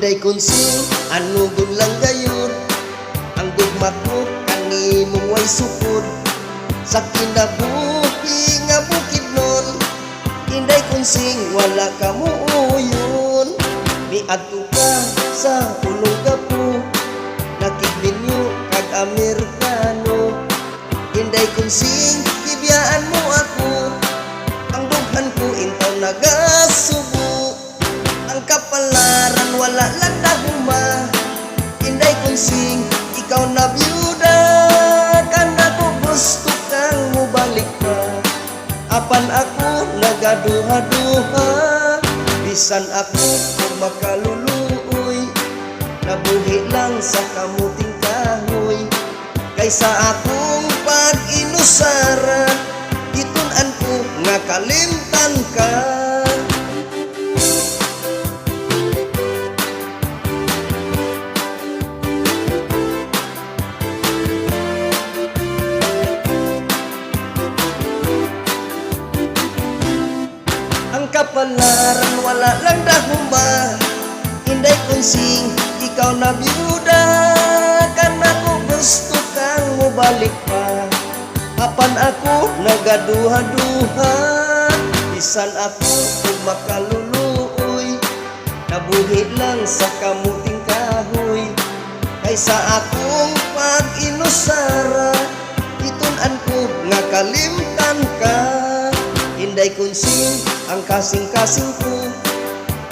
Inday konsing ano gun lang gayon, ang gugma ko kanimong way sukod sa kinabuhi nga bukid nun. Inday konsing wala ka muuyon, miadto ka sa pulong gapo, nakiglinyo kag Amerikano. Inday konsing gibiyaan mo ako, ang dughan ko intaw nagasubo. Ang kapalaran wala lang dahuma, Inday konsing ikaw na byuda. Kana ko gusto kang mubalik pa, apan ako nagaduha-duha. Bisan ako kung makaluluoy, nabuhi lang sa kamuting kahoy. Kaysa akong pag-inusara, itun-an ko nga kalimtan ka. Ang kapalaran wala lang dahuma, Inday konsing ikaw na byuda. Kana ko gusto kang mubalik pa, apan ako nagaduha-duha. Bisan ako kung makaluluoy, nabuhi lang sa kamuting kahoy. Kaysa akong pag-inusara, itun-an ko nga kalimtan ka. Inday konsing ang kasing-kasing ko,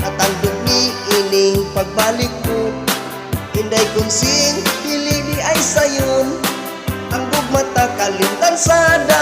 natandog ni ining pagbalik ko. Inday konsing dili di ay sayon, ang gugmata kalimtan sada.